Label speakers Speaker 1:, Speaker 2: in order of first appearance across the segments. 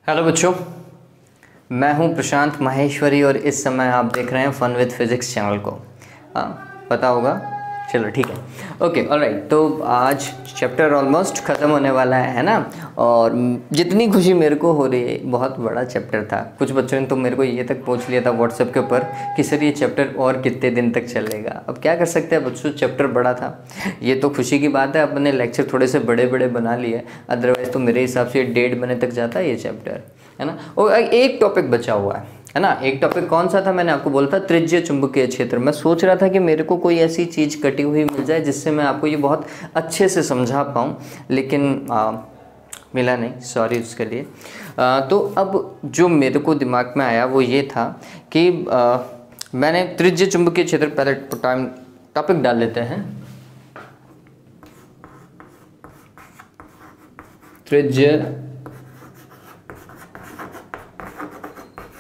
Speaker 1: Hello बच्चों, मैं हूं प्रशांत माहेश्वरी और इस समय आप देख रहे हैं फन विद फिज़िक्स चैनल को। पता होगा, चलो ठीक है, ओके ऑलराइट। तो आज चैप्टर ऑलमोस्ट ख़त्म होने वाला है ना। और जितनी खुशी मेरे को हो रही है, बहुत बड़ा चैप्टर था। कुछ बच्चों ने तो मेरे को ये तक पूछ लिया था व्हाट्सएप के ऊपर कि सर ये चैप्टर और कितने दिन तक चलेगा। अब क्या कर सकते हैं बच्चों, चैप्टर बड़ा था, ये तो खुशी की बात है। अपने लेक्चर थोड़े से बड़े बड़े बना लिए, अदरवाइज़ तो मेरे हिसाब से 1.5 महीने तक जाता है ये चैप्टर, है ना। और एक टॉपिक बचा हुआ है ना। एक टॉपिक कौन सा था, मैंने आपको बोला था त्रिज्य चुंबकीय क्षेत्र। मैं सोच रहा था कि मेरे को कोई ऐसी चीज़ कटी हुई मिल जाए जिससे मैं आपको ये बहुत अच्छे से समझा पाऊँ, लेकिन मिला नहीं, सॉरी उसके लिए। तो अब जो मेरे को दिमाग में आया वो ये था कि मैंने त्रिज्य चुंबकीय क्षेत्र, पहले टॉपिक डाल लेते हैं। त्रिज्य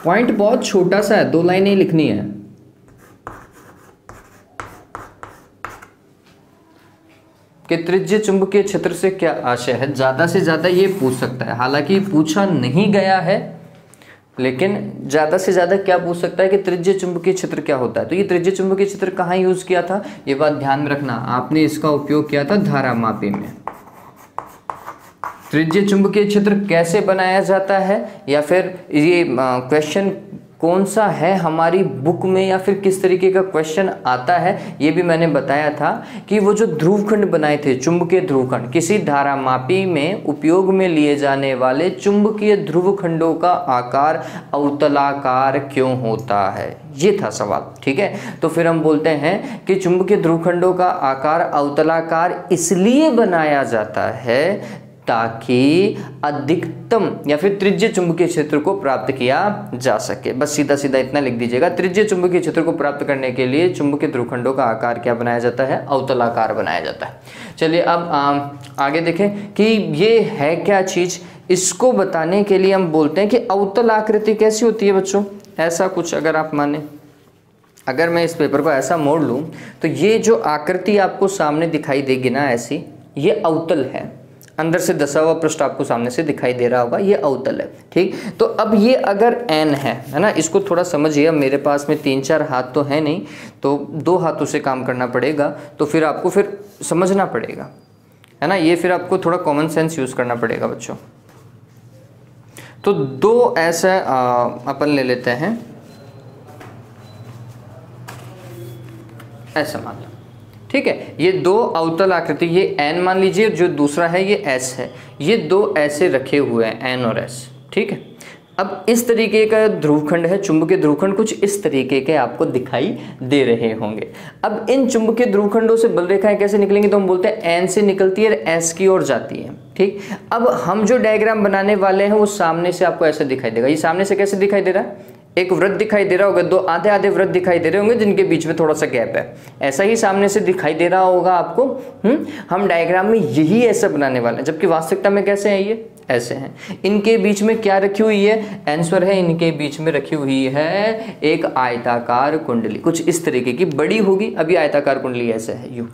Speaker 1: पॉइंट बहुत छोटा सा है, 2 लाइनें लिखनी है। कि त्रिज्य चुंबकीय क्षेत्र से क्या आशय है, ज़्यादा से ज़्यादा ये पूछ सकता है। हालांकि पूछा नहीं गया है, लेकिन ज़्यादा से ज़्यादा क्या पूछ सकता है कि त्रिज्य चुंबकीय क्षेत्र क्या होता है। तो ये त्रिज्य चुंबकीय क्षेत्र कहाँ यूज़ किया था, ये बात ध्यान में रखना। आपने इसका उपयोग किया था धारामापी में। त्रिज्य चुंबकीय क्षेत्र कैसे बनाया जाता है, या फिर ये क्वेश्चन कौन सा है हमारी बुक में, या फिर किस तरीके का क्वेश्चन आता है, ये भी मैंने बताया था। कि वो जो ध्रुवखंड बनाए थे, चुंबकीय ध्रुवखंड, किसी धारामापी में उपयोग में लिए जाने वाले चुंबकीय ध्रुवखंडों का आकार अवतलाकार क्यों होता है, ये था सवाल। ठीक है, तो फिर हम बोलते हैं कि चुंबकीय ध्रुवखंडों का आकार अवतलाकार इसलिए बनाया जाता है ताकि अधिकतम या फिर त्रिज्य चुंबकीय क्षेत्र को प्राप्त किया जा सके। बस सीधा सीधा इतना लिख दीजिएगा, त्रिज्य चुंबकीय क्षेत्र को प्राप्त करने के लिए चुंबकीय ध्रुवखंडों का आकार क्या बनाया जाता है, अवतलाकार बनाया जाता है। चलिए अब आगे देखें कि ये है क्या चीज़। इसको बताने के लिए हम बोलते हैं कि अवतल आकृति कैसी होती है बच्चों। ऐसा कुछ अगर आप माने, अगर मैं इस पेपर को ऐसा मोड़ लूँ तो ये जो आकृति आपको सामने दिखाई देगी ना ऐसी, ये अवतल है। अंदर से दसा हुआ पृष्ठ आपको सामने से दिखाई दे रहा होगा, ये अवतल है। ठीक, तो अब ये अगर n है ना, इसको थोड़ा समझिए। अब मेरे पास में 3-4 हाथ तो है नहीं, तो 2 हाथों से काम करना पड़ेगा। तो फिर आपको फिर समझना पड़ेगा, है ना। ये फिर आपको थोड़ा कॉमन सेंस यूज़ करना पड़ेगा बच्चों। तो 2 ऐसा अपन ले लेते हैं, ऐसा मान लो। ठीक है, ये 2 अवतल आकृति, ये n मान लीजिए, जो दूसरा है ये s है। ये 2 ऐसे रखे हुए हैं, n और s। ठीक है, अब इस तरीके का ध्रुवखंड है, चुंबकीय ध्रुवखंड कुछ इस तरीके के आपको दिखाई दे रहे होंगे। अब इन चुंबकीय ध्रुवखंडों से बल रेखाएं कैसे निकलेंगी, तो हम बोलते हैं n से निकलती है और s की ओर जाती है। ठीक, अब हम जो डायग्राम बनाने वाले हैं वो सामने से आपको ऐसे दिखाई देगा। ये सामने से कैसे दिखाई दे रहा है, एक वृत्त दिखाई दे रहा होगा, 2 आधे आधे वृत्त दिखाई दे रहे होंगे जिनके बीच में थोड़ा सा गैप है। ऐसा ही सामने से दिखाई दे रहा होगा आपको। हम डायग्राम में यही ऐसा बनाने वाले हैं, जबकि वास्तविकता में कैसे हैं, ये ऐसे हैं। इनके बीच में क्या रखी हुई है, आंसर है, इनके बीच में रखी हुई है एक आयताकार कुंडली, कुछ इस तरीके की, बड़ी होगी। अभी आयताकार कुंडली ऐसे है, यूं।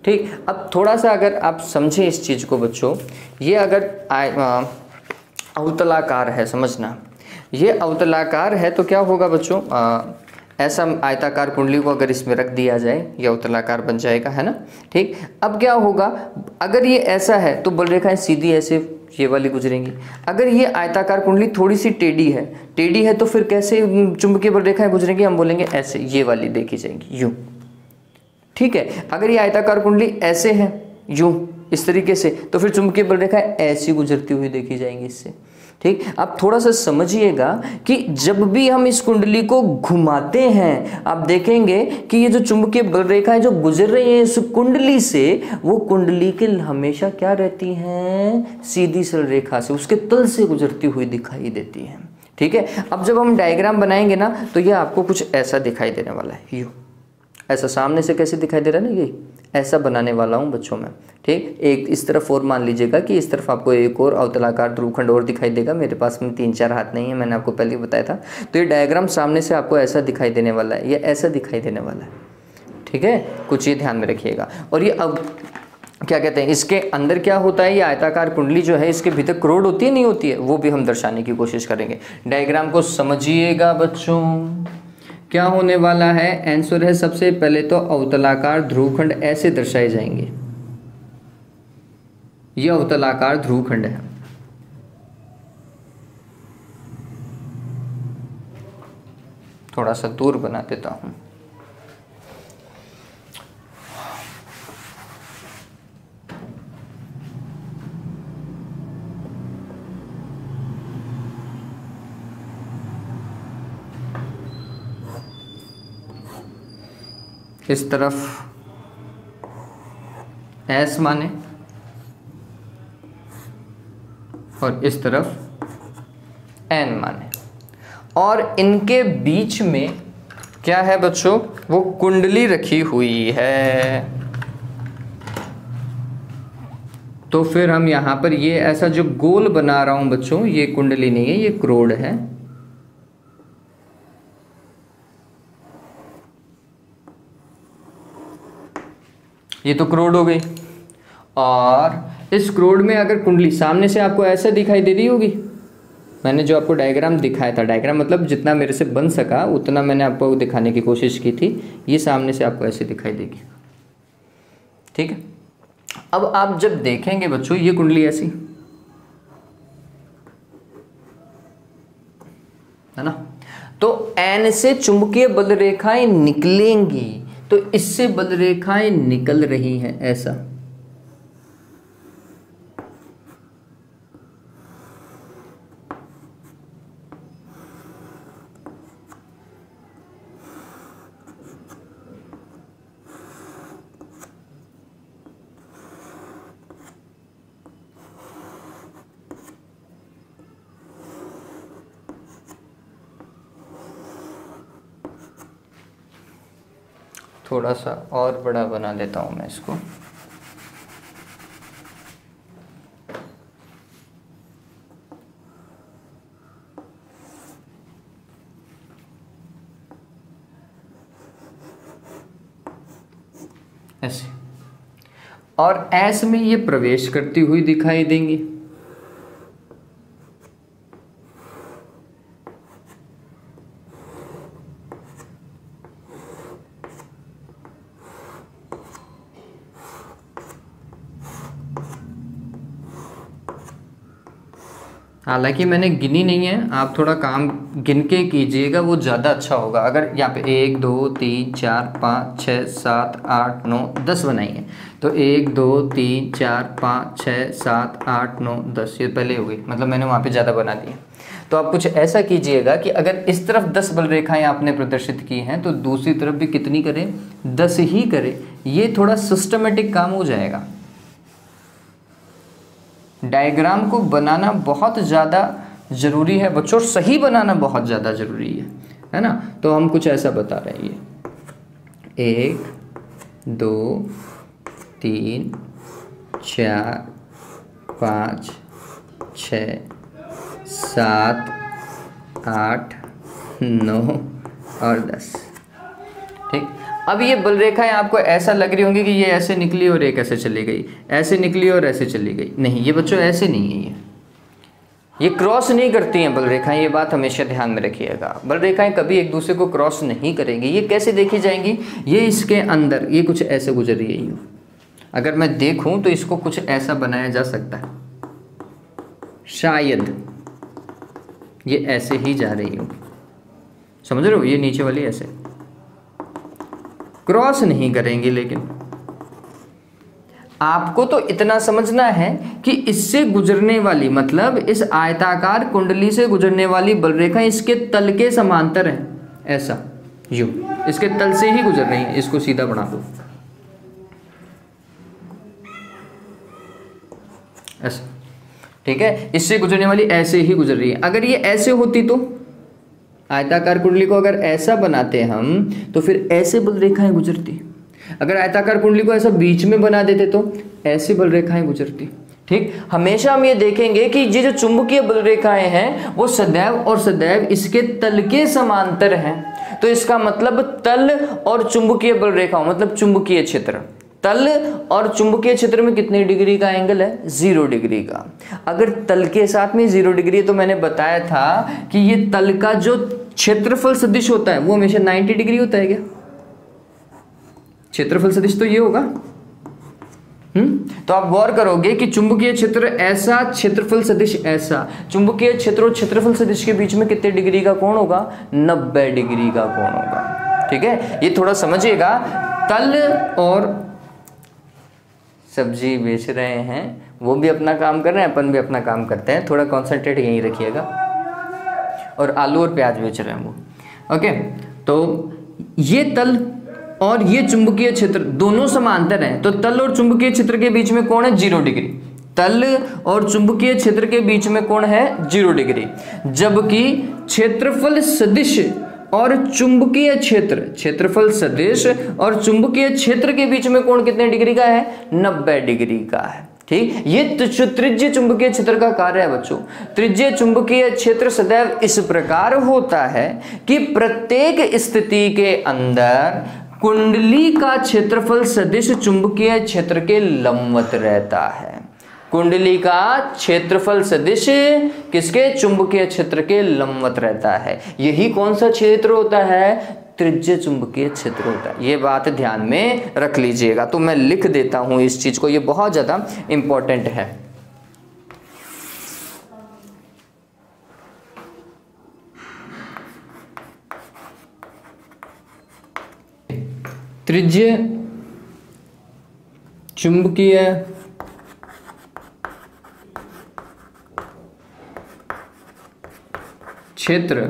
Speaker 1: ठीक, अब थोड़ा सा अगर आप समझें इस चीज को बच्चों, ये अगर अवतलाकार है, समझना, ये अवतलाकार है तो क्या होगा बच्चों, ऐसा आयताकार कुंडली को अगर इसमें रख दिया जाए, ये अवतलाकार बन जाएगा, है ना। ठीक, अब क्या होगा, अगर ये ऐसा है तो बल रेखाएं सीधी ऐसे ये वाली गुजरेंगी। अगर ये आयताकार कुंडली थोड़ी सी टेढ़ी है तो फिर कैसे चुंबकीय बल रेखाएं गुजरेंगी, हम बोलेंगे ऐसे, ये वाली देखी जाएंगी, यूं। ठीक है, अगर ये आयताकार कुंडली ऐसे है, यूं, इस तरीके से, तो फिर चुंबकीय बल रेखाएं ऐसी गुजरती हुई देखी जाएंगी इससे। ठीक, अब थोड़ा सा समझिएगा कि जब भी हम इस कुंडली को घुमाते हैं, आप देखेंगे कि ये जो चुंबकीय बल रेखाएं जो गुजर रही हैं इस कुंडली से, वो कुंडली के हमेशा क्या रहती हैं, सीधी सरल रेखा से, उसके तल से गुजरती हुई दिखाई देती हैं। ठीक है, अब जब हम डायग्राम बनाएंगे ना तो ये आपको कुछ ऐसा दिखाई देने वाला है, यूं। ऐसा सामने से कैसे दिखाई दे रहा है ना, ये ऐसा बनाने वाला हूँ बच्चों में। ठीक, एक इस तरफ और मान लीजिएगा कि इस तरफ आपको एक और अवतलाकार ध्रुवखंड और दिखाई देगा। मेरे पास में 3-4 हाथ नहीं है, मैंने आपको पहले ही बताया था। तो ये डायग्राम सामने से आपको ऐसा दिखाई देने वाला है, ये ऐसा दिखाई देने वाला है। ठीक है, कुछ ये ध्यान में रखिएगा। और ये अब क्या कहते हैं, इसके अंदर क्या होता है, ये आयताकार कुंडली जो है इसके भीतर करोड़ होती है नहीं होती है, वो भी हम दर्शाने की कोशिश करेंगे। डायग्राम को समझिएगा बच्चों, क्या होने वाला है, आंसर है सबसे पहले तो अवतलाकार ध्रुवखंड ऐसे दर्शाए जाएंगे। ये अवतलाकार ध्रुवखंड है। थोड़ा सा दूर बना देता हूं। इस तरफ S माने और इस तरफ N माने, और इनके बीच में क्या है बच्चों, वो कुंडली रखी हुई है। तो फिर हम यहां पर ये ऐसा जो गोल बना रहा हूं बच्चों, ये कुंडली नहीं है, ये क्रोड है। ये तो क्रोड हो गई, और इस क्रोड में अगर कुंडली सामने से आपको ऐसा दिखाई दे रही होगी, मैंने जो आपको डायग्राम दिखाया था, डायग्राम मतलब जितना मेरे से बन सका उतना मैंने आपको दिखाने की कोशिश की थी, ये सामने से आपको ऐसे दिखाई देगी। ठीक है, अब आप जब देखेंगे बच्चों ये कुंडली ऐसी है ना, तो N से चुंबकीय बल रेखाएं निकलेंगी, तो इससे बल रेखाएं निकल रही हैं ऐसा। थोड़ा सा और बड़ा बना लेता हूं मैं इसको। ऐसे, और ऐसे में ये प्रवेश करती हुई दिखाई देंगी। हालांकि मैंने गिनी नहीं है, आप थोड़ा काम गिन के कीजिएगा, वो ज़्यादा अच्छा होगा। अगर यहाँ पे 1 2 3 4 5 6 7 8 9 10 बनाइए, तो 1 2 3 4 5 6 7 8 9 10, ये पहले हो गई, मतलब मैंने वहाँ पे ज़्यादा बना दिए। तो आप कुछ ऐसा कीजिएगा कि अगर इस तरफ 10 बल रेखाएं आपने प्रदर्शित की हैं, तो दूसरी तरफ भी कितनी करें, 10 ही करें। ये थोड़ा सिस्टमेटिक काम हो जाएगा। डायग्राम को बनाना बहुत ज़्यादा ज़रूरी है बच्चों, सही बनाना बहुत ज़्यादा ज़रूरी है ना। तो हम कुछ ऐसा बता रहे हैं, ये 1 2 3 4 5 6 7 8 9 और 10। ठीक, अब ये बल रेखाएं आपको ऐसा लग रही होंगी कि ये ऐसे निकली और एक ऐसे चली गई, ऐसे निकली और ऐसे चली गई। नहीं, ये बच्चों ऐसे नहीं है, ये क्रॉस नहीं करती हैं बल रेखाएं, ये बात हमेशा ध्यान में रखिएगा। बल रेखाएं कभी एक दूसरे को क्रॉस नहीं करेंगी। ये कैसे देखी जाएंगी, ये इसके अंदर ये कुछ ऐसे गुजर रही है। अगर मैं देखूं तो इसको कुछ ऐसा बनाया जा सकता है, शायद ये ऐसे ही जा रही हो, समझ रहे हो, ये नीचे वाली ऐसे क्रॉस नहीं करेंगे। लेकिन आपको तो इतना समझना है कि इससे गुजरने वाली, मतलब इस आयताकार कुंडली से गुजरने वाली बल रेखा इसके तल के समांतर है, ऐसा यूं इसके तल से ही गुजर रही है। इसको सीधा बना दो ऐसा, ठीक है, इससे गुजरने वाली ऐसे ही गुजर रही है। अगर ये ऐसे होती तो आयताकार कुंडली को अगर ऐसा बनाते हम तो फिर ऐसे बल रेखाएं गुजरती। अगर आयताकार कुंडली को ऐसा बीच में बना देते तो ऐसी बल रेखाएं गुजरती। ठीक, हमेशा हम ये देखेंगे कि ये जो चुंबकीय बल रेखाएं हैं वो सदैव और सदैव इसके तल के समांतर हैं। तो इसका मतलब तल और चुंबकीय बल रेखाओं मतलब चुंबकीय क्षेत्र, तल और चुंबकीय क्षेत्र में कितनी डिग्री का एंगल है? 0 डिग्री का। अगर तल के साथ में 0 डिग्री है तो मैंने बताया था कि ये तल का जो क्षेत्रफल सदिश होता है वो हमेशा 90 डिग्री होता है क्या? क्षेत्रफल सदिश तो ये होगा। तो आप गौर करोगे कि चुंबकीय क्षेत्र ऐसा, क्षेत्रफल सदिश ऐसा, चुंबकीय क्षेत्र और क्षेत्रफल सदिश के बीच में कितने डिग्री का कोण होगा? 90 डिग्री का कोण होगा। ठीक है, ये थोड़ा समझिएगा। तल और सब्जी बेच रहे हैं, वो भी अपना काम कर रहे हैं, अपन भी अपना काम करते हैं, थोड़ा कॉन्सेंट्रेट यहीं रखिएगा। और आलू और प्याज बेच रहे हैं वो। ओके, तो ये तल और ये चुंबकीय क्षेत्र दोनों समांतर हैं, तो तल और चुंबकीय क्षेत्र के बीच में कोण है 0 डिग्री। तल और चुंबकीय क्षेत्र के बीच में कोण है 0 डिग्री, जबकि क्षेत्रफल सदिश और चुंबकीय क्षेत्र, क्षेत्रफल सदिश और चुंबकीय क्षेत्र के बीच में कोण कितने डिग्री का है? 90 डिग्री का है। ठीक, ये त्रिज्य चुंबकीय क्षेत्र का कार्य है बच्चों। त्रिज्य चुंबकीय क्षेत्र सदैव इस प्रकार होता है कि प्रत्येक स्थिति के अंदर कुंडली का क्षेत्रफल सदिश चुंबकीय क्षेत्र के लंबवत रहता है। कुंडली का क्षेत्रफल सदिश किसके? चुंबकीय क्षेत्र के लंबवत रहता है। यही कौन सा क्षेत्र होता है? त्रिज्य चुंबकीय क्षेत्र होता है। ये बात ध्यान में रख लीजिएगा। तो मैं लिख देता हूं इस चीज को, ये बहुत ज्यादा इंपॉर्टेंट है। त्रिज्य चुंबकीय क्षेत्र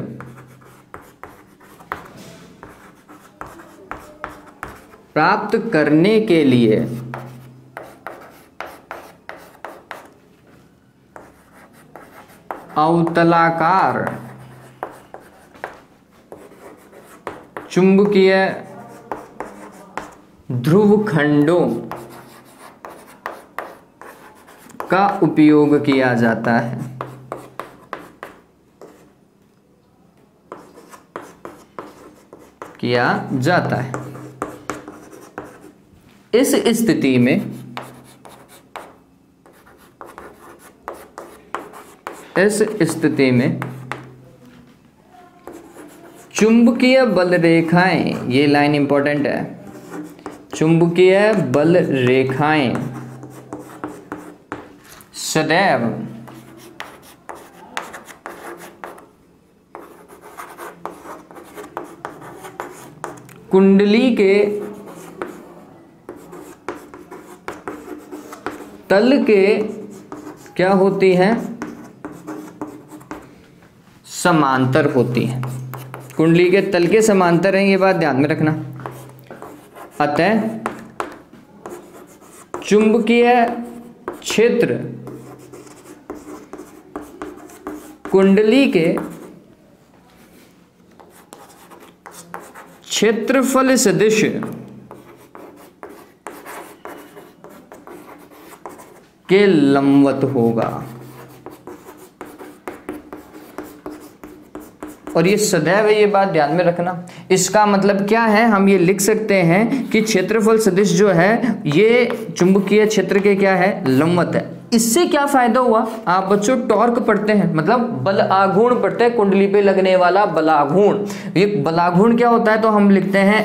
Speaker 1: प्राप्त करने के लिए अवतलाकार चुंबकीय ध्रुवखंडों का उपयोग किया जाता है। किया जाता है। इस स्थिति में चुंबकीय बल रेखाएं, ये लाइन इंपॉर्टेंट है, चुंबकीय बल रेखाएं सदैव कुंडली के तल के क्या होती हैं? समांतर होती हैं। कुंडली के तल के समांतर हैं, ये बात ध्यान में रखना। अतः चुंबकीय क्षेत्र कुंडली के क्षेत्रफल सदिश के लंबवत होगा। और ये सदैव है, ये बात ध्यान में रखना। इसका मतलब क्या है? हम ये लिख सकते हैं कि क्षेत्रफल सदिश जो है ये चुंबकीय क्षेत्र के क्या है? लंबवत है। इससे क्या फायदा हुआ? आप बच्चों टॉर्क पढ़ते हैं, मतलब बल आघूर्ण पढ़ते हैं, कुंडली पे लगने वाला बलाघूर्ण। ये बलाघूर्ण क्या होता है? तो हम लिखते हैं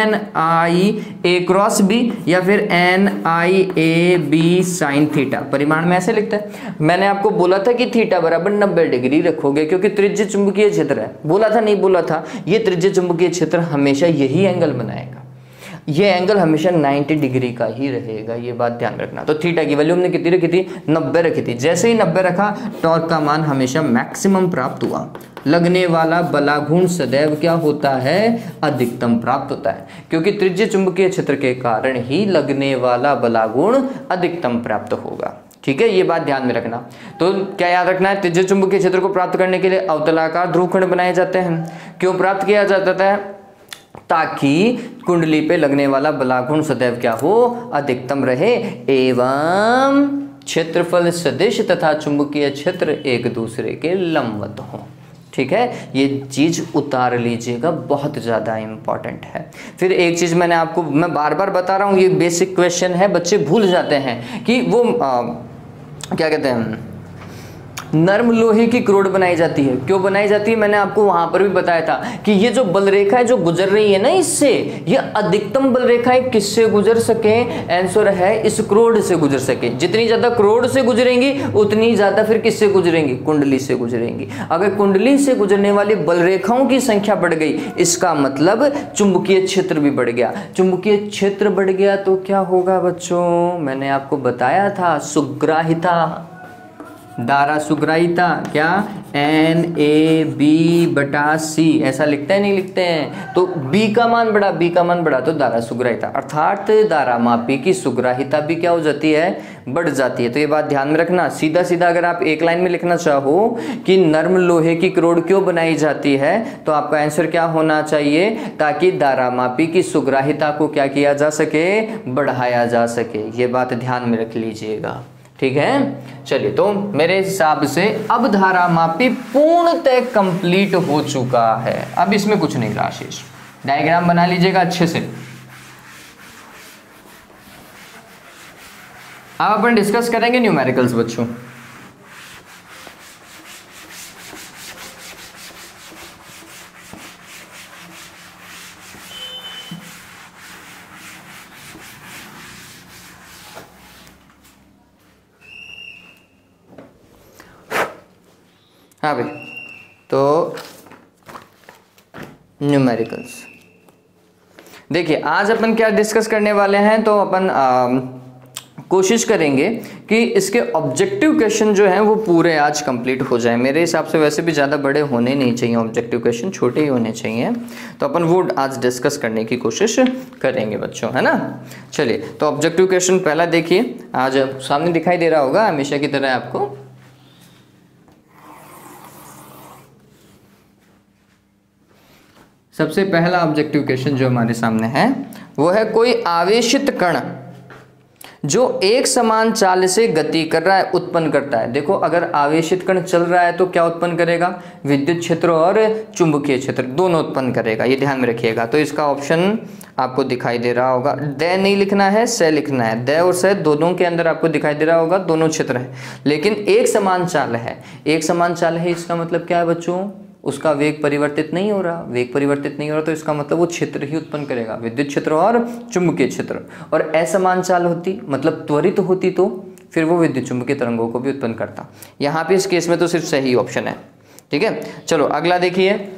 Speaker 1: NI A × B या फिर NI AB sin थीटा। परिमाण में ऐसे लिखते हैं। मैंने आपको बोला था कि थीटा बराबर 90 डिग्री रखोगे, क्योंकि त्रिज्य चुंबकीय क्षेत्र है। बोला था नहीं बोला था? ये त्रिज्य चुंबकीय क्षेत्र हमेशा यही एंगल बनाएगा। ये एंगल हमेशा 90 डिग्री का ही रहेगा, ये बात ध्यान रखना। तो थीटा की वैल्यू हमने कितनी रखी थी? 90 रखी थी। जैसे ही 90 रखा, टॉर्क का मान हमेशा मैक्सिमम प्राप्त हुआ। लगने वाला बलाघूर्ण सदैव क्या होता है? अधिकतम प्राप्त होता है, क्योंकि त्रिज्य चुंबकीय क्षेत्र के कारण ही लगने वाला बलाघूर्ण अधिकतम प्राप्त होगा। ठीक है, ये बात ध्यान में रखना। तो क्या याद रखना है? त्रिज्य चुंबकीय क्षेत्र को प्राप्त करने के लिए अवतलाकार ध्रुवखंड बनाए जाते हैं। क्यों प्राप्त किया जाता है? ताकि कुंडली पे लगने वाला बलाघूर्ण सदैव क्या हो? अधिकतम रहे, एवं क्षेत्रफल सदिश तथा चुंबकीय क्षेत्र एक दूसरे के लंबवत हो। ठीक है, ये चीज़ उतार लीजिएगा, बहुत ज़्यादा इम्पॉर्टेंट है। फिर एक चीज़ मैं बार बार बता रहा हूँ, ये बेसिक क्वेश्चन है, बच्चे भूल जाते हैं कि वो क्या कहते हैं, नर्म लोहे की करोड़ बनाई जाती है। क्यों बनाई जाती है, मैंने आपको वहां पर भी बताया था कि ये जो बल रेखा है जो गुजर रही है ना इससे, ये अधिकतम बल रेखाएं किससे गुजर सके, आंसर है इस करोड़ से गुजर सके। जितनी ज्यादा करोड़ से गुजरेंगी उतनी ज्यादा फिर किससे गुजरेंगी, कुंडली से गुजरेंगी। अगर कुंडली से गुजरने वाली बल रेखाओं की संख्या बढ़ गई, इसका मतलब चुंबकीय क्षेत्र भी बढ़ गया। चुंबकीय क्षेत्र बढ़ गया तो क्या होगा बच्चों, मैंने आपको बताया था, सुग्राहिता, दारा सुग्राहिता, क्या NaB/C ऐसा लिखते हैं, नहीं लिखते हैं। तो B का मान बढ़ा तो दारा सुग्राहिता, अर्थात दारा मापी की सुग्राहिता भी क्या हो जाती है, बढ़ जाती है। तो ये बात ध्यान में रखना। सीधा सीधा अगर आप एक लाइन में लिखना चाहो कि नर्म लोहे की करोड़ क्यों बनाई जाती है, तो आपका आंसर क्या होना चाहिए, ताकि दारा मापी की सुग्राहिता को क्या किया जा सके, बढ़ाया जा सके। ये बात ध्यान में रख लीजिएगा, ठीक है। चलिए, तो मेरे हिसाब से अब धारा मापी पूर्णतः कंप्लीट हो चुका है। अब इसमें कुछ नहीं रहा शेष। डायग्राम बना लीजिएगा अच्छे से। अब अपन डिस्कस करेंगे न्यूमेरिकल्स बच्चों। हाँ भाई, तो न्यूमेरिकल्स देखिए, आज अपन क्या डिस्कस करने वाले हैं। तो अपन कोशिश करेंगे कि इसके ऑब्जेक्टिव क्वेश्चन जो हैं वो पूरे आज कंप्लीट हो जाए। मेरे हिसाब से वैसे भी ज़्यादा बड़े होने नहीं चाहिए, ऑब्जेक्टिव क्वेश्चन छोटे ही होने चाहिए। तो अपन वो आज डिस्कस करने की कोशिश करेंगे बच्चों, है ना। चलिए, तो ऑब्जेक्टिव क्वेश्चन पहला देखिए, आज सामने दिखाई दे रहा होगा हमेशा की तरह आपको। सबसे पहला ऑब्जेक्टिव क्वेश्चन जो हमारे सामने है वो है, कोई आवेशित कण जो एक समान चाल से गति कर रहा है उत्पन्न करता है। देखो, अगर आवेशित कण चल रहा है तो क्या उत्पन्न करेगा, विद्युत क्षेत्र और चुंबकीय क्षेत्र दोनों उत्पन्न करेगा। ये ध्यान में रखिएगा। तो इसका ऑप्शन आपको दिखाई दे रहा होगा, द नहीं लिखना है, स लिखना है। द और स दोनों के अंदर आपको दिखाई दे रहा होगा, दोनों क्षेत्र है, लेकिन एक समान चाल है। एक समान चाल है, इसका मतलब क्या है बच्चों, उसका वेग परिवर्तित नहीं हो रहा। वेग परिवर्तित नहीं हो रहा तो इसका मतलब वो क्षेत्र ही उत्पन्न करेगा, विद्युत क्षेत्र और चुंबकीय क्षेत्र। और असमान चाल होती, मतलब त्वरित होती, तो फिर वो विद्युत चुंबकीय तरंगों को भी उत्पन्न करता। यहाँ पे इस केस में तो सिर्फ सही ऑप्शन है, ठीक है। चलो अगला देखिए।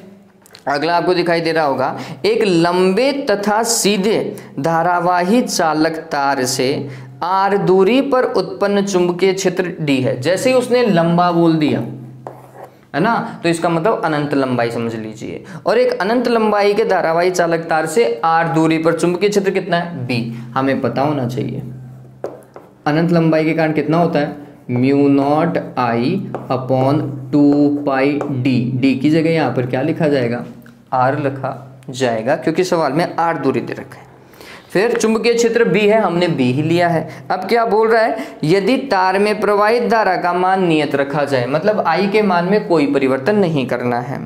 Speaker 1: अगला आपको दिखाई दे रहा होगा, एक लंबे तथा सीधे धारावाही चालक तार से r दूरी पर उत्पन्न चुंबकीय क्षेत्र d है। जैसे ही उसने लंबा बोल दिया, है ना, तो इसका मतलब अनंत लंबाई समझ लीजिए। और एक अनंत लंबाई के धारावाही चालक तार से r दूरी पर चुंबकीय क्षेत्र कितना है, b। हमें पता होना चाहिए अनंत लंबाई के कारण कितना होता है, μ0I/2πd। d की जगह यहाँ पर क्या लिखा जाएगा, r लिखा जाएगा, क्योंकि सवाल में r दूरी दे रखा है। फिर चुंबकीय क्षेत्र B है, हमने B ही लिया है। अब क्या बोल रहा है, यदि तार में प्रवाहित धारा का मान नियत रखा जाए, मतलब I के मान में कोई परिवर्तन नहीं करना है,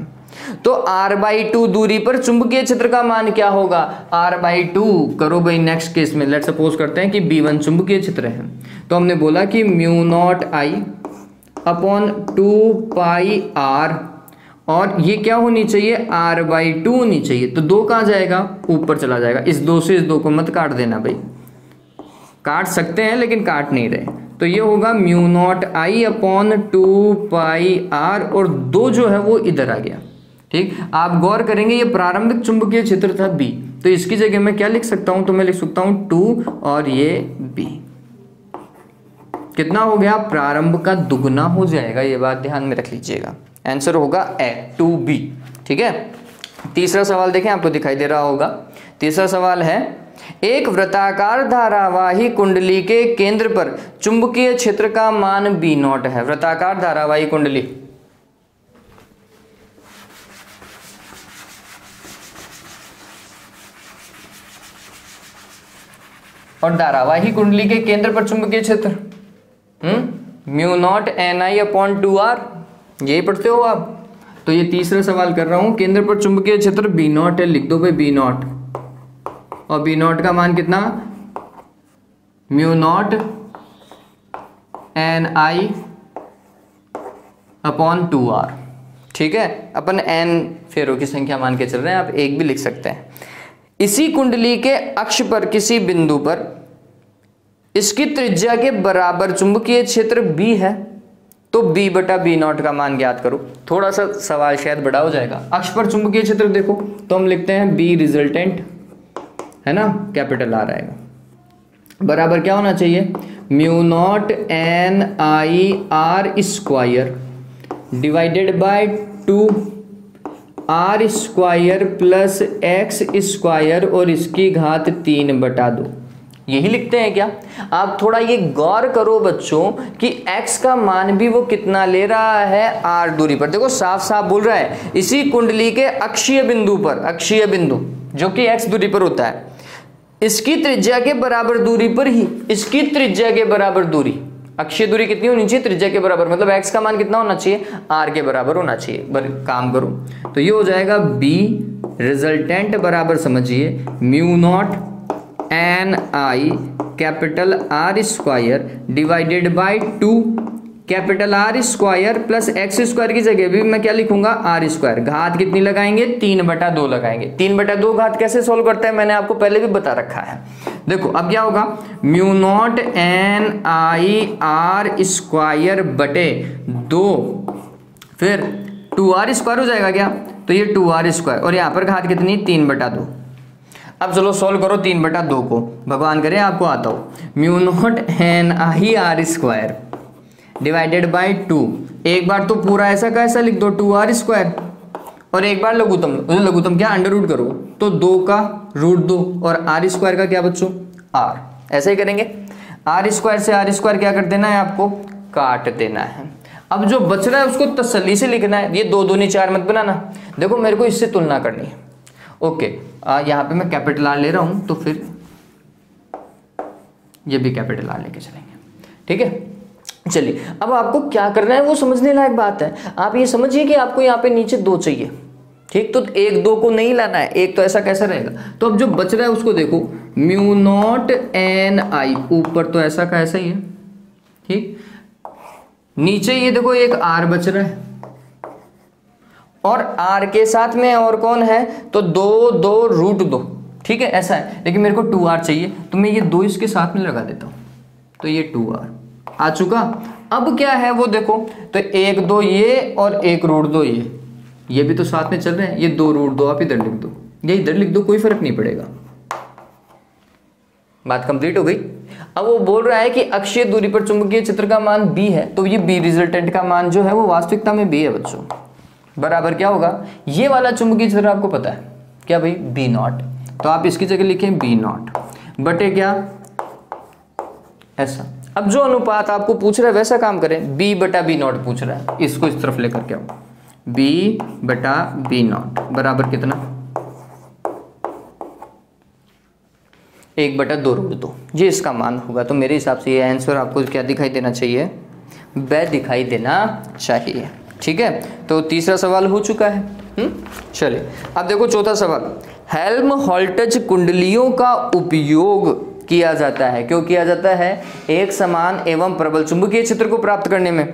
Speaker 1: तो r/2 दूरी पर चुंबकीय क्षेत्र का मान क्या होगा, r/2 करो भाई। नेक्स्ट केस में लेट्स सपोज करते हैं कि B1 चुंबकीय क्षेत्र है, तो हमने बोला कि μ0I/2πr, और ये क्या होनी चाहिए, r/2 होनी चाहिए। तो 2 कहाँ जाएगा, ऊपर चला जाएगा। इस 2 से इस 2 को मत काट देना भाई, काट सकते हैं लेकिन काट नहीं रहे। तो ये होगा μ0I/2πr, और 2 जो है वो इधर आ गया, ठीक। आप गौर करेंगे ये प्रारंभिक चुंबकीय क्षेत्र था B, तो इसकी जगह मैं क्या लिख सकता हूं, तो मैं लिख सकता हूं 2 और ये B। कितना हो गया, प्रारंभ का दुगना हो जाएगा। ये बात ध्यान में रख लीजिएगा। आंसर होगा A 2B, ठीक है। तीसरा सवाल देखें, आपको दिखाई दे रहा होगा। तीसरा सवाल है, एक वृत्ताकार धारावाही कुंडली के केंद्र पर चुंबकीय क्षेत्र का मान B0 है। वृत्ताकार धारावाही कुंडली, और धारावाही कुंडली के केंद्र पर चुंबकीय क्षेत्र μ0 NI/2r, यही पढ़ते हो आप। तो ये तीसरा सवाल कर रहा हूं, केंद्र पर चुंबकीय क्षेत्र बी नॉट है, लिख दो भाई बी नॉट, और बी नॉट का मान कितना, mu not an I upon 2r। ठीक है, अपन एन फेरों की संख्या मान के चल रहे हैं, आप एक भी लिख सकते हैं। इसी कुंडली के अक्ष पर किसी बिंदु पर इसकी त्रिज्या के बराबर चुंबकीय क्षेत्र B है, तो B बटा बी नॉट का मान ज्ञात करो। थोड़ा सा सवाल शायद बड़ा हो जाएगा। अक्ष पर चुंबकीय क्षेत्र देखो तो हम लिखते हैं B रिजल्टेंट, है ना, कैपिटल R आएगा, बराबर क्या होना चाहिए, mu not an I R square divided by 2r square plus x square और इसकी घात 3/2। यही लिखते हैं क्या? आप थोड़ा ये गौर करो बच्चों कि x का मान भी वो कितना ले रहा है, r दूरी पर। देखो साफ साफ बोल रहा है, इसी कुंडली के अक्षीय बिंदु पर, अक्षीय बिंदु जो कि x दूरी पर होता है, इसकी त्रिज्या के बराबर दूरी पर ही, इसकी त्रिज्या के बराबर दूरी, अक्षीय दूरी कितनी होनी चाहिए, त्रिज्या के बराबर, मतलब x का मान कितना होना चाहिए, r के बराबर होना चाहिए। काम करो तो ये हो जाएगा b रिजल्टेंट बराबर समझिए mu not an I capital R square divided by 2 capital R square plus x square की जगह भी मैं क्या लिखूंगा, R स्क्वायर, घात कितनी लगाएंगे, 3/2 लगाएंगे। 3/2 घात कैसे सोल्व करते हैं मैंने आपको पहले भी बता रखा है। देखो अब क्या होगा, mu not an I R square बटे 2, फिर 2r स्क्वायर हो जाएगा क्या, तो ये 2r स्क्वायर, और यहाँ पर घात कितनी, 3/2। अब चलो सोल्व करो 3/2 को, भगवान करे आपको आता हो। Mu not an I R square divided by 2, एक बार तो पूरा ऐसा का ऐसा लिख दो 2r स्क्वायर, और एक बार लघुत्तम, लघुत्तम क्या, अंडर रूट करो तो 2 का रूट 2 और r स्क्वायर का क्या बच्चों, r। ऐसे ही करेंगे, r स्क्वायर से r स्क्वायर क्या कर देना है, आपको काट देना है। अब जो बच रहा है उसको तसल्ली से लिखना है, ये 2 दूनी 4 मत बनाना। देखो मेरे को इससे तुलना करनी है, ओके, यहाँ पे मैं कैपिटल R ले रहा हूं, तो फिर ये भी कैपिटल R लेके चलेंगे। ठीक है, चलिए अब आपको क्या करना है वो समझने लायक बात है। आप ये समझिए कि आपको यहाँ पे नीचे 2 चाहिए, ठीक, तो 1 2 को नहीं लाना है, एक तो ऐसा कैसे रहेगा। तो अब जो बच रहा है उसको देखो, म्यू नॉट एन आई, ऊपर तो ऐसा का ऐसा ही है, ठीक, नीचे ये देखो एक r बच रहा है, और r के साथ में और कौन है, तो 2 2 रूट 2, ठीक है, ऐसा है। लेकिन मेरे को 2r चाहिए, तो मैं ये 2 इसके साथ में लगा देता हूं, तो ये 2r आ चुका। अब क्या है वो देखो, तो 1 2 ये और 1 रूट 2 ये भी तो साथ में चल रहे हैं, ये 2 रूट 2 आप इधर लिख दो, ये इधर लिख दो, कोई फर्क नहीं पड़ेगा। बात कंप्लीट हो गई। अब वो बोल रहा है कि अक्षीय दूरी पर चुंबकीय क्षेत्र का मान b है, तो ये b रिजल्टेंट का मान जो है वो वास्तविकता में b है बच्चों, बराबर क्या होगा, ये वाला चुंबकीय क्षेत्र आपको पता है क्या भाई, b नॉट, तो आप इसकी जगह लिखें b नॉट बटे क्या, ऐसा। अब जो अनुपात आपको पूछ रहा है वैसा काम करें, b बटा b नॉट पूछ रहा है, इसको इस तरफ लेकर के आओ, b बटा b नॉट बराबर कितना, 1/2 रूट 2, ये इसका मान होगा। तो मेरे हिसाब से ये आंसर आपको क्या दिखाई देना चाहिए, ब दिखाई देना चाहिए। ठीक है, तो तीसरा सवाल हो चुका है। चलिए अब देखो चौथा सवाल, हेल्महोल्ट्ज़ कुंडलियों का उपयोग किया जाता है, क्यों किया जाता है, एक समान एवं प्रबल चुंबकीय क्षेत्र को प्राप्त करने में।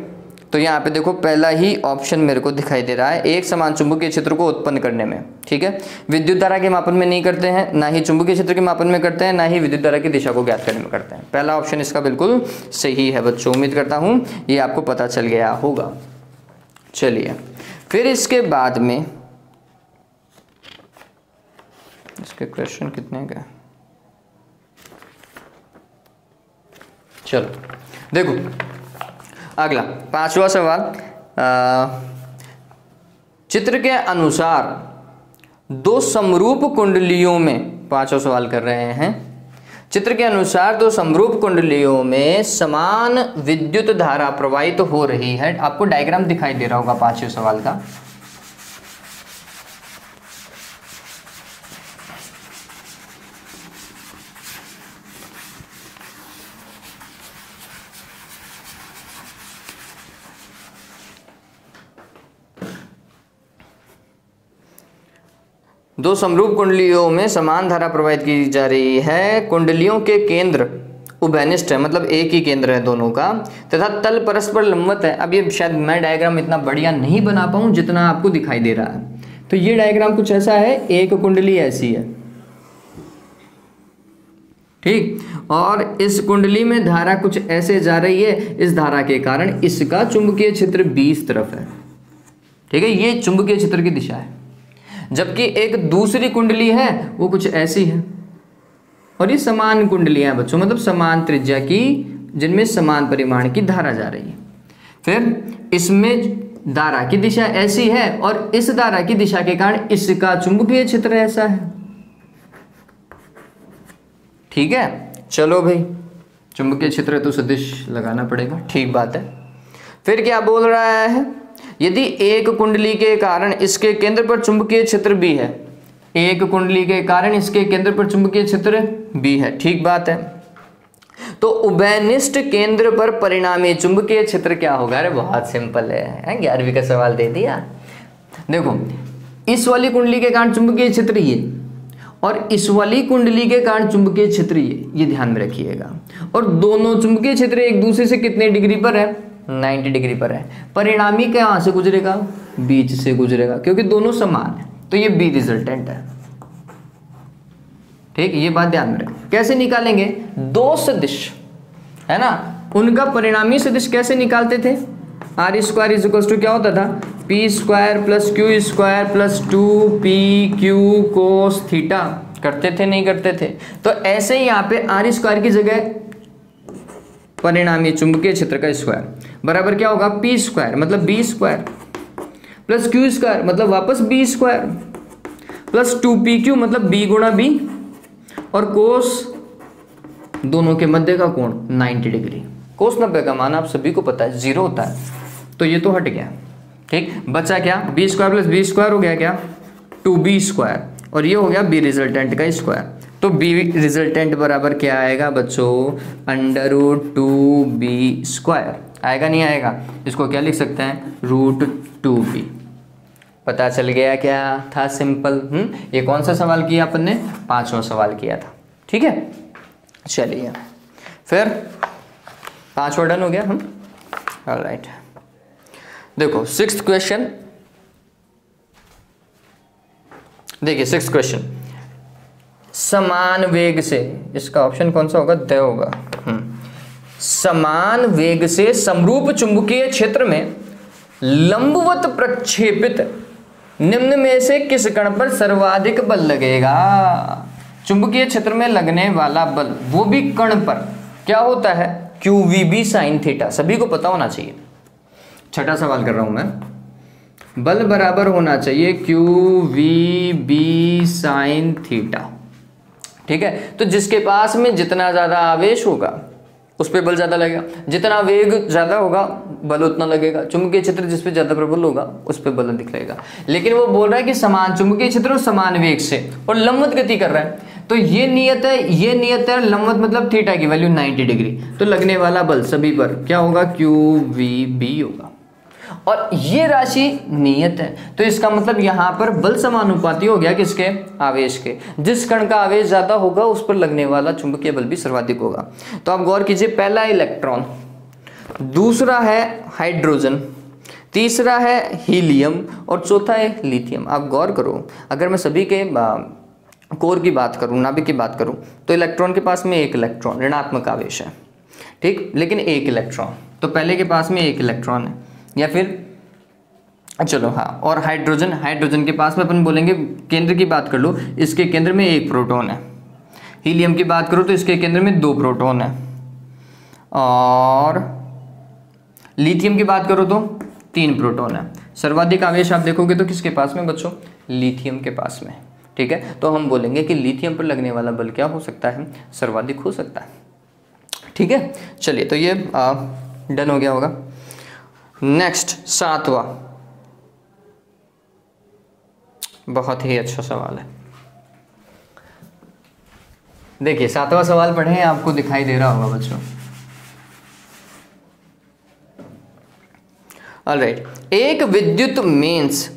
Speaker 1: तो यहाँ पे देखो पहला ही ऑप्शन मेरे को दिखाई दे रहा है, एक समान चुंबकीय क्षेत्र को उत्पन्न करने में। ठीक है, विद्युत धारा के मापन में नहीं करते हैं, ना ही चुंबकीय क्षेत्र के मापन में करते हैं, ना ही विद्युत धारा की दिशा को ज्ञात करने में करते हैं। पहला ऑप्शन इसका बिल्कुल सही है बच्चों, उम्मीद करता हूँ ये आपको पता चल गया होगा। चलिए फिर इसके बाद में इसके क्वेश्चन कितने गए, चलो देखो अगला 5वां सवाल, चित्र के अनुसार 2 समरूप कुंडलियों में, 5वां सवाल कर रहे हैं, चित्र के अनुसार 2 समरूप कुंडलियों में समान विद्युत धारा प्रवाहित हो रही है। आपको डायग्राम दिखाई दे रहा होगा 5वें सवाल का। दो समरूप कुंडलियों में समान धारा प्रवाहित की जा रही है, कुंडलियों के केंद्र उभयनिष्ठ है, मतलब एक ही केंद्र है दोनों का, तथा तल परस्पर लंबवत है। अब ये शायद मैं डायग्राम इतना बढ़िया नहीं बना पाऊँ जितना आपको दिखाई दे रहा है। तो ये डायग्राम कुछ ऐसा है, एक कुंडली ऐसी है, ठीक, और इस कुंडली में धारा कुछ ऐसे जा रही है, इस धारा के कारण इसका चुंबकीय क्षेत्र 20 तरफ है, ठीक है, ये चुंबकीय क्षेत्र की दिशा है। जबकि एक दूसरी कुंडली है वो कुछ ऐसी है, और ये समान कुंडलियां हैं बच्चों, मतलब समान त्रिज्या की, जिनमें समान परिमाण की धारा जा रही है। फिर इसमें धारा की दिशा ऐसी है और इस धारा की दिशा के कारण इसका चुंबकीय क्षेत्र ऐसा है, ठीक है। चलो भाई, चुंबकीय क्षेत्र तो सदिश लगाना पड़ेगा, ठीक बात है। फिर क्या बोल रहा है, यदि एक कुंडली के कारण इसके केंद्र पर चुंबकीय क्षेत्र भी है, एक कुंडली के कारण इसके केंद्र पर चुंबकीय क्षेत्र भी है, ठीक बात है, तो उभयनिष्ठ केंद्र पर परिणामी चुंबकीय क्षेत्र क्या होगा? अरे बहुत सिंपल है, 11वीं का सवाल दे दिया। देखो, इस वाली कुंडली के कारण चुंबकीय क्षेत्र ये, और इस वाली कुंडली के कारण चुंबकीय क्षेत्र ये ध्यान में रखिएगा। और दोनों चुंबकीय क्षेत्र एक दूसरे से कितने डिग्री पर है? 90 डिग्री पर है। परिणामी कहाँ से गुजरेगा? बीच से गुजरेगा, क्योंकि दोनों समान है, तो ये बी रिजल्टेंट है, ठीक, ये बात ध्यान में रखें। कैसे निकालेंगे? दो सदिश है ना, उनका परिणामी सदिश कैसे निकालते थे? R square is equal to क्या होता था? P square plus q square plus 2pq cos theta. करते थे नहीं करते थे? तो ऐसे ही यहाँ पे आर स्क्वायर की जगह परिणामी चुंबकीय क्षेत्र का स्क्वायर बराबर क्या होगा? पी स्क्वायर मतलब b square plus q square मतलब वापस बी स्क्वायर प्लस 2pq मतलब बी गुणा बी, और कोस दोनों के मध्य का कोण 90 डिग्री। कोस 90 का मान आप सभी को पता है 0 होता है, तो ये तो हट गया, ठीक। बचा क्या? B square plus b square हो गया क्या? 2b स्क्वायर, और ये हो गया बी रिजल्टेंट का स्क्वायर। तो बी रिजल्टेंट बराबर क्या आएगा बच्चों? √2b स्क्वायर आएगा, नहीं आएगा? इसको क्या लिख सकते हैं? √2b। पता चल गया क्या था? सिंपल। ये कौन सा सवाल किया अपन ने? 5वां सवाल किया था, ठीक है। चलिए फिर 5वां डन हो गया हम, ऑलराइट। देखो 6th क्वेश्चन, देखिए 6th क्वेश्चन, समान वेग से, इसका ऑप्शन कौन सा होगा? द होगा। समान वेग से समरूप चुंबकीय क्षेत्र में लंबवत प्रक्षेपित निम्न में से किस कण पर सर्वाधिक बल लगेगा? चुंबकीय क्षेत्र में लगने वाला बल, वो भी कण पर, क्या होता है? QVB sin थीटा, सभी को पता होना चाहिए। 6ठा सवाल कर रहा हूं मैं। बल बराबर होना चाहिए QVB sin थीटा, ठीक है। तो जिसके पास में जितना ज्यादा आवेश होगा उस पर बल ज्यादा लगेगा, जितना वेग ज्यादा होगा बल उतना लगेगा। चुंबकीय क्षेत्र जिस पे ज्यादा प्रबल होगा उस पर बल अधिक लगेगा। लेकिन वो बोल रहा है कि समान चुंबकीय क्षेत्र और समान वेग से और लंबवत गति कर रहा है, तो ये नियत है, ये नियत है। लंबवत मतलब थीटा की वैल्यू 90 डिग्री, तो लगने वाला बल सभी पर क्या होगा? QVB होगा। और ये राशि नियत है, तो इसका मतलब यहाँ पर बल समानुपाती हो गया किसके? आवेश के। जिस कण का आवेश ज्यादा होगा उस पर लगने वाला चुंबकीय बल भी सर्वाधिक होगा। तो आप गौर कीजिए, पहला इलेक्ट्रॉन, दूसरा है हाइड्रोजन, तीसरा है हीलियम और चौथा है लिथियम। आप गौर करो, अगर मैं सभी के कोर की बात करूं, नाभिक की बात करूं, तो इलेक्ट्रॉन के पास में एक इलेक्ट्रॉन, ऋणात्मक आवेश है, ठीक, लेकिन एक इलेक्ट्रॉन, तो पहले के पास में एक इलेक्ट्रॉन है, या फिर चलो हाँ, और हाइड्रोजन, हाइड्रोजन के पास में अपन बोलेंगे, केंद्र की बात कर लो, इसके केंद्र में एक प्रोटॉन है। हीलियम की बात करो तो इसके केंद्र में 2 प्रोटॉन है, और लिथियम की बात करो तो 3 प्रोटॉन है। सर्वाधिक आवेश आप देखोगे तो किसके पास में बच्चों? लिथियम के पास में, ठीक है। तो हम बोलेंगे कि लिथियम पर लगने वाला बल क्या हो सकता है? सर्वाधिक हो सकता है, ठीक है। चलिए, तो ये डन हो गया होगा। नेक्स्ट 7वां, बहुत ही अच्छा सवाल है। देखिए 7वां सवाल पढ़े, आपको दिखाई दे रहा होगा बच्चों। ऑलराइट, एक विद्युत मेंस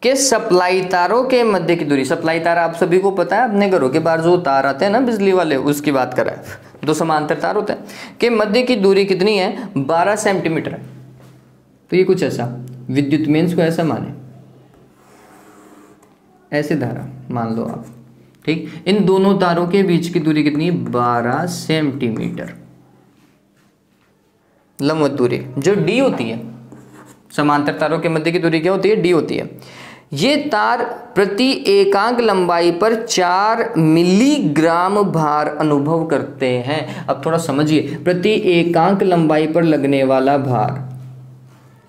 Speaker 1: कि सप्लाई तारों के मध्य की दूरी, सप्लाई तार आप सभी को पता है, अपने घरों के बाहर जो तार आते हैं ना बिजली वाले, उसकी बात कर रहा है, दो समांतर तार होते हैं, कि मध्य की दूरी कितनी है, 12 सेंटीमीटर है। तो ये कुछ ऐसा विद्युत में इसको ऐसा माने, ऐसे धारा मान लो आप, ठीक। इन दोनों तारों के बीच की दूरी कितनी, 12 सेंटीमीटर लंबवत दूरी, जो डी होती है। समांतर तारों के मध्य की दूरी क्या होती है, डी होती है। ये तार प्रति एकांक लंबाई पर 4 मिलीग्राम भार अनुभव करते हैं। अब थोड़ा समझिए, प्रति एकांक लंबाई पर लगने वाला भार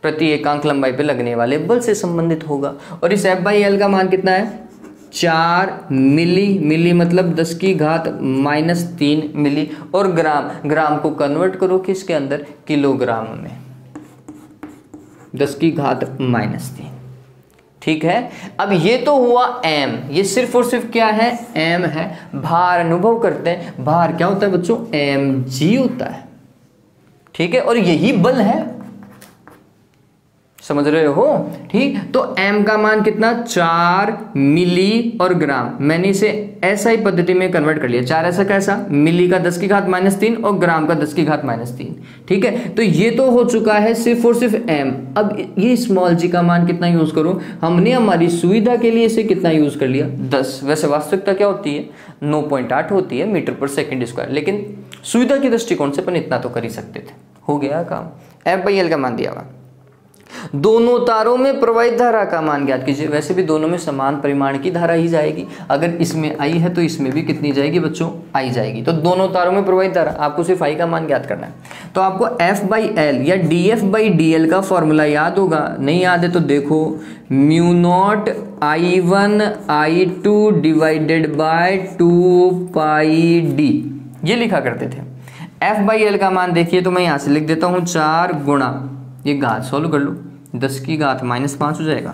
Speaker 1: प्रति एकांक लंबाई पर लगने वाले बल से संबंधित होगा। और इस F/L का मान कितना है, 4 मिली मतलब 10⁻³ मिली, और ग्राम को कन्वर्ट करो किसके अंदर, किलोग्राम में, 10⁻³ ठीक है। अब ये तो हुआ m, ये सिर्फ और सिर्फ क्या है, m है। भार अनुभव करते हैं, भार क्या होता है बच्चों, mg होता है, ठीक है। और यही बल है, समझ रहे हो, ठीक। तो m का मान कितना, 4 मिली और ग्राम, मैंने इसे ऐसा ही पद्धति में कन्वर्ट कर लिया, 4 ऐसा कैसा, मिली का 10⁻³ और ग्राम का 10⁻³, ठीक है। तो ये तो हो चुका है सिर्फ और सिर्फ m। अब ये स्मॉल g का मान कितना यूज करूं, हमने हमारी सुविधा के लिए इसे कितना यूज कर लिया, 10। वैसे वास्तविकता क्या होती है, 9.8 होती है मीटर पर सेकेंड स्क्वायर, लेकिन सुविधा के दृष्टिकोण से अपन इतना तो कर ही सकते थे, हो गया काम। F/L का मान दिया हुआ। दोनों तारों में प्रवाहित धारा का मान ज्ञात कीजिए। वैसे भी दोनों में समान परिमाण की धारा ही जाएगी, अगर इसमें आई है तो इसमें भी कितनी जाएगी बच्चों, आई जाएगी। तो दोनों तारों में प्रवाहित धारा, आपको सिर्फ आई का मान ज्ञात करना है। तो आपको F/L या DF/DL का फॉर्मूला याद होगा, नहीं याद है तो देखो, μ0 I1 I2 divided by 2πd, ये लिखा करते थे। F/L का मान देखिए, तो मैं यहां से लिख देता हूं 4 गुणा, ये घात सॉल्व कर लो, 10⁻⁻5 हो जाएगा,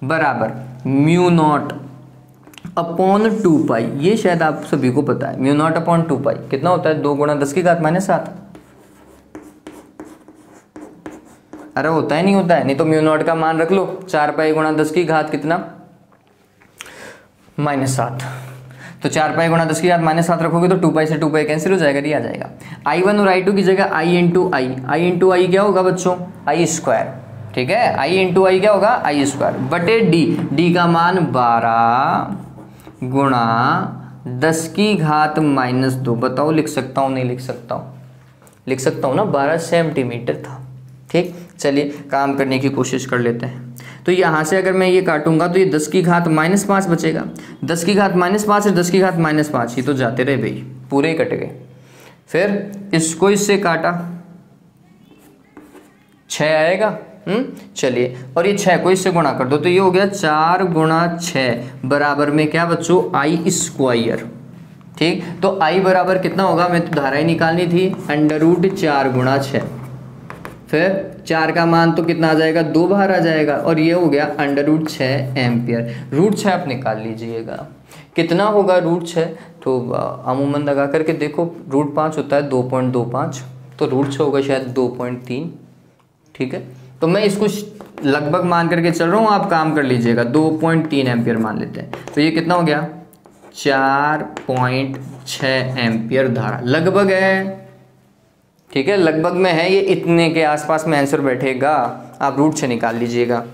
Speaker 1: बराबर μ0 अपॉन 2π। ये शायद आप सभी को पता है, μ0 अपॉन 2π कितना होता है, 2 गुणा 10⁻⁷। अरे होता है नहीं होता है, नहीं तो μ0 का मान रख लो, 4π गुणा 10 की घात कितना, -7। तो 4π गुणा 10⁻⁷ रखोगे तो 2π से 2π कैंसिल हो जाएगा, ये आ जाएगा। I1 और I2 की जगह I इंटू आई क्या होगा बच्चों, I², ठीक है। I इंटू आई क्या होगा, I² बटे D का मान 12 गुणा 10⁻²। बताओ लिख सकता हूँ, नहीं लिख सकता हूँ, लिख सकता हूँ ना, 12 सेंटीमीटर था, ठीक। चलिए काम करने की कोशिश कर लेते हैं। तो यहाँ से अगर मैं ये काटूंगा तो ये 10⁻⁻5 बचेगा, 10⁻⁻5 और 10⁻⁻5 ये तो जाते रहे भाई, पूरे ही कट गए। फिर इसको इससे काटा, 6 आएगा, चलिए, और ये 6 को इससे गुणा कर दो तो ये हो गया 4 गुणा 6 बराबर में क्या बच्चों, I², ठीक। तो I बराबर कितना होगा, मैं तो धारा ही निकालनी थी, √4 गुणा 6। फिर 4 का मान तो कितना आ जाएगा, 2 बाहर आ जाएगा, और ये हो गया √6 एम्पियर। √6 आप निकाल लीजिएगा, कितना होगा √6, तो अमूमन लगा करके देखो, √5 होता है 2.25, तो √6 होगा शायद 2.3, ठीक है। तो मैं इसको लगभग मान करके चल रहा हूँ, आप काम कर लीजिएगा, 2.3 एम्पियर मान लेते हैं। तो ये कितना हो गया, 4.6 एम्पियर धारा लगभग है, ठीक है, लगभग में है, ये इतने के आसपास में आंसर बैठेगा, आप √6 निकाल लीजिएगा।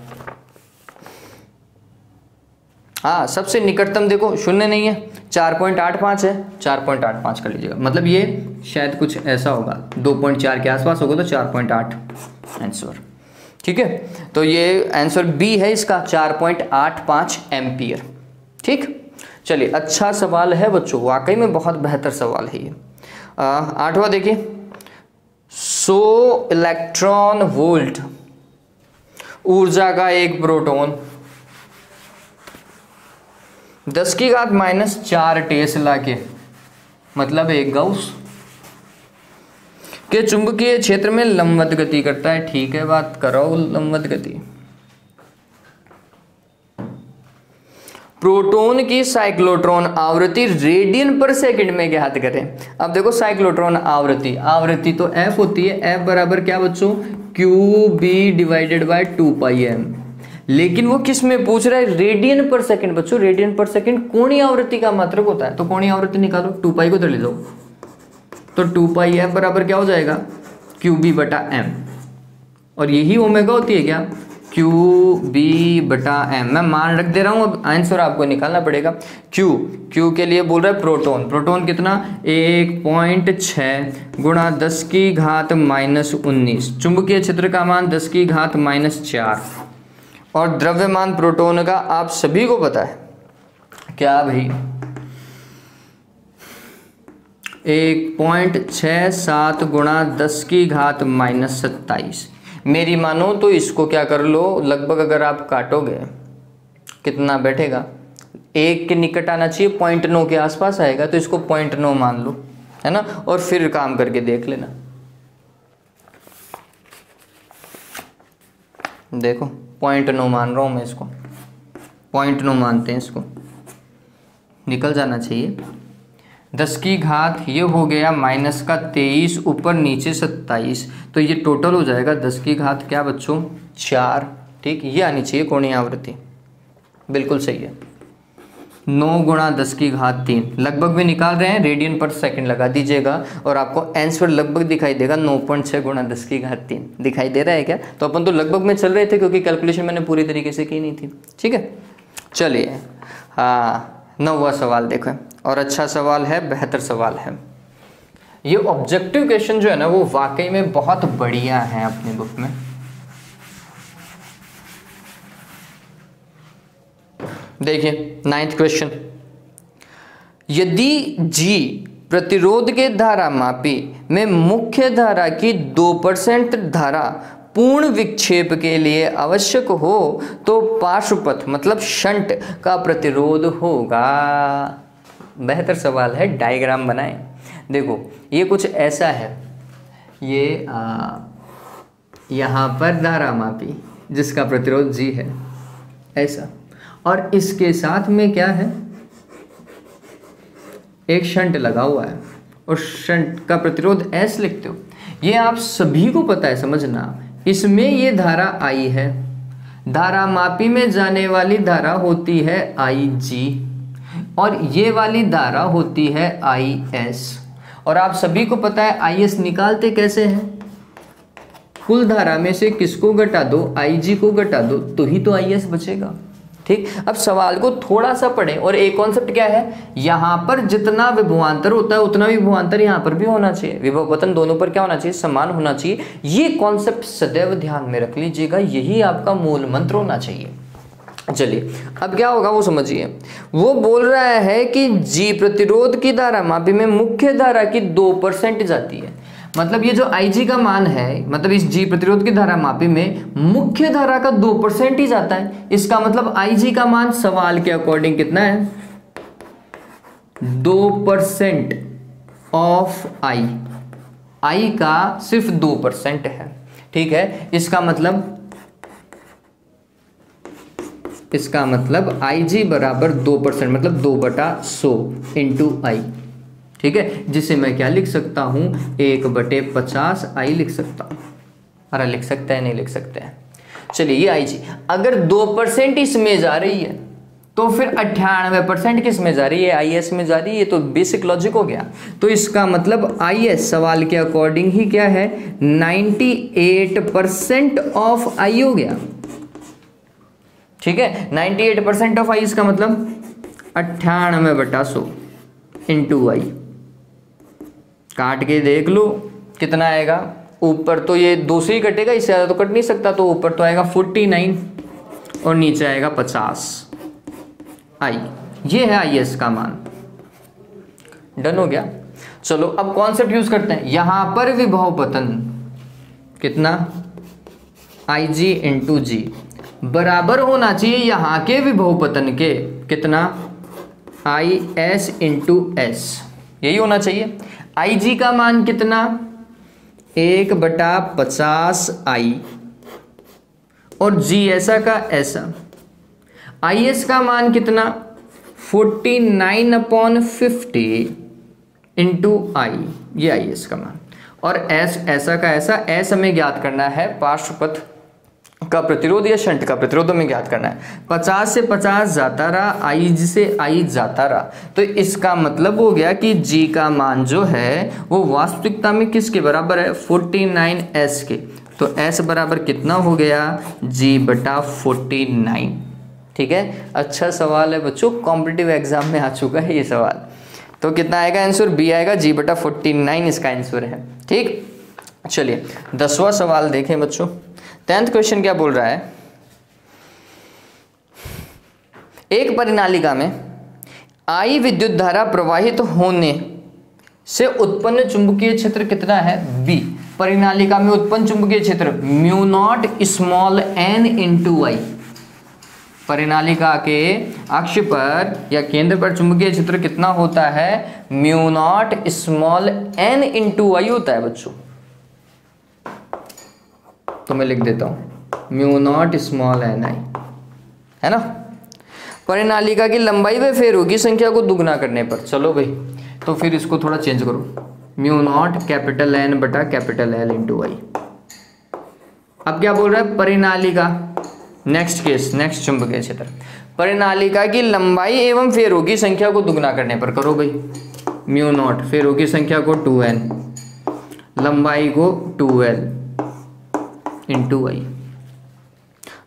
Speaker 1: हाँ, सबसे निकटतम देखो 0 नहीं है, 4.85 है, 4.85 कर लीजिएगा, मतलब ये शायद कुछ ऐसा होगा, 2.4 के आसपास होगा तो 4.8 आंसर, ठीक है। तो ये आंसर बी है इसका, 4.85 एम्पियर, ठीक। चलिए, अच्छा सवाल है बच्चों, वाकई में बहुत बेहतर सवाल है ये। 8वां देखिए, 100 इलेक्ट्रॉन वोल्ट ऊर्जा का एक प्रोटॉन 10⁻⁻4 टेस्ला के, मतलब एक गाउस के चुंबकीय क्षेत्र में लंबवत गति करता है, ठीक है, बात करो लंबवत गति। प्रोटॉन की साइक्लोट्रॉन आवृत्ति रेडियन पर सेकंड में ज्ञात करें। अब देखो साइक्लोट्रॉन आवृत्ति तो f होती है, f बराबर क्या बच्चों, QB डिवाइडेड बाय 2πm। लेकिन वो किस में पूछ रहा है, रेडियन पर सेकंड। बच्चों रेडियन पर सेकंड कोणीय आवृत्ति का मात्रक होता है, तो कोणीय आवृत्ति निकालो, 2 पाई को इधर ले लो, तो 2 पाई f बराबर क्या हो जाएगा, QB बटा m, और यही ओमेगा होती है क्या, QB बटा m। मैं मान रख दे रहा हूँ, अब आंसर आपको निकालना पड़ेगा। Q के लिए बोल रहा है प्रोटॉन, प्रोटॉन कितना 1.6 गुणा 10 की घात -19, चुंबकीय क्षेत्र का मान 10 की घात -4, और द्रव्यमान प्रोटॉन का आप सभी को पता है क्या भाई, 1.67 गुणा 10 की घात -27। मेरी मानो तो इसको क्या कर लो, लगभग अगर आप काटोगे कितना बैठेगा, 1 के निकट आना चाहिए, 0.9 के आसपास आएगा, तो इसको 0.9 मान लो, है ना, और फिर काम करके देख लेना। देखो 0.9 मान रहा हूं मैं इसको, 0.9 मानते हैं इसको, निकल जाना चाहिए। 10 की घात ये हो गया -23 ऊपर नीचे 27, तो ये टोटल हो जाएगा 10 की घात क्या बच्चों 4। ठीक, ये आनी चाहिए कोणीय आवृत्ति, बिल्कुल सही है। 9 गुणा 10 की घात 3, लगभग भी निकाल रहे हैं, रेडियन पर सेकंड लगा दीजिएगा और आपको आंसर लगभग दिखाई देगा। 9.6 गुणा 10 की घात 3 दिखाई दे रहा है क्या, तो अपन तो लगभग में चल रहे थे क्योंकि कैलकुलेशन मैंने पूरी तरीके से की नहीं थी। ठीक है, चलिए हाँ 9वां सवाल देखो, और अच्छा सवाल है, बेहतर सवाल है। ये ऑब्जेक्टिव क्वेश्चन जो है ना वो वाकई में बहुत बढ़िया है अपनी बुक में। देखिए 9th क्वेश्चन, यदि G प्रतिरोध के धारा मापी में मुख्य धारा की 2% धारा पूर्ण विक्षेप के लिए आवश्यक हो तो पार्श्वपथ मतलब शंट का प्रतिरोध होगा। बेहतर सवाल है, डायग्राम बनाएं। देखो ये कुछ ऐसा है, ये यहाँ पर धारा मापी जिसका प्रतिरोध G है ऐसा, और इसके साथ में क्या है, एक शंट लगा हुआ है और शंट का प्रतिरोध S लिखते हो। ये आप सभी को पता है, समझना, इसमें ये धारा I है, धारा मापी में जाने वाली धारा होती है IG, और ये वाली धारा होती है IS, और आप सभी को पता है IS निकालते कैसे हैं, कुल धारा में से किसको घटा दो, IG को घटा दो, तो ही तो IS बचेगा। ठीक, अब सवाल को थोड़ा सा पढ़ें, और एक कॉन्सेप्ट क्या है, यहाँ पर जितना विभवांतर होता है उतना विभवांतर यहाँ पर भी होना चाहिए, विभव पतन दोनों पर क्या होना चाहिए, समान होना चाहिए। ये कॉन्सेप्ट सदैव ध्यान में रख लीजिएगा, यही आपका मूल मंत्र होना चाहिए। चलिए अब क्या होगा वो समझिए। वो बोल रहा है कि G प्रतिरोध की धारा मापी में मुख्य धारा की 2% जाती है, मतलब ये जो IG का मान है, मतलब इस G प्रतिरोध की धारा मापी में मुख्य धारा का 2% ही जाता है। इसका मतलब IG का मान सवाल के अकॉर्डिंग कितना है, 2% ऑफ I का सिर्फ 2% है। ठीक है, इसका मतलब IG बराबर 2%, मतलब 2/100 इंटू I। ठीक है, जिसे मैं क्या लिख सकता हूं, 1/50 I लिख सकता हूं। अरे लिख सकता है, नहीं लिख सकते हैं। चलिए ये IG अगर 2% इसमें जा रही है तो फिर 98% किस में जा रही है, IS में जा रही है। तो बेसिक लॉजिक हो गया। तो इसका मतलब IS सवाल के अकॉर्डिंग ही क्या है, 98% ऑफ I हो गया। ठीक है, 98% ऑफ I, इसका मतलब 98/100 इंटू I। काट के देख लो कितना आएगा, ऊपर तो ये 2 से ही कटेगा, इससे ज़्यादा तो कट नहीं सकता, तो ऊपर तो आएगा 49 और नीचे आएगा 50 I। ये है IS का मान। डन हो गया। चलो अब कॉन्सेप्ट यूज करते हैं। यहां पर विभव पतन कितना, IG इंटू G बराबर होना चाहिए यहाँ के विभव पतन के, कितना, IS इंटू S, यही होना चाहिए। IG का मान कितना, 1/50 I, और G ऐसा का ऐसा। IS का मान कितना, 49/50 इंटू I, ये IS का मान। और S ऐसा का ऐसा, S हमें ज्ञात करना है पार्श्वपथ का प्रतिरोध या शंट का प्रतिरोध हमें ज्ञात करना है। 50 से 50 जाता रहा, I से I जाता रहा, तो इसका मतलब हो गया कि G का मान जो है वो वास्तविकता में किसके बराबर है, 49S के। तो S बराबर कितना हो गया, G/49। ठीक है, अच्छा सवाल है बच्चों, कॉम्पिटिटिव एग्जाम में आ चुका है ये सवाल। तो कितना आएगा आंसर, बी आएगा, G/49 इसका आंसर है। ठीक, चलिए 10वां सवाल देखें बच्चों। 10th क्वेश्चन क्या बोल रहा है, एक परिनालिका में I विद्युत धारा प्रवाहित होने से उत्पन्न चुंबकीय क्षेत्र कितना है, B। परिनालिका में उत्पन्न चुंबकीय क्षेत्र μ0n × I। परिनालिका के अक्ष पर या केंद्र पर चुंबकीय क्षेत्र कितना होता है, μ0n × I होता है बच्चों। तो मैं लिख देता हूं μ0n I, है ना। परिनालिका की लंबाई व फेरों की संख्या को दुगना करने पर, चलो भाई तो फिर इसको थोड़ा चेंज करो, μ0N L × I। अब क्या बोल रहा है, परिनालिका, नेक्स्ट केस, नेक्स्ट चुंबकीय क्षेत्र, परिनालिका की लंबाई एवं फेरों की संख्या को दुगना करने पर, करो भाई, μ0 फेरों की संख्या को 2n, लंबाई को 2l × I।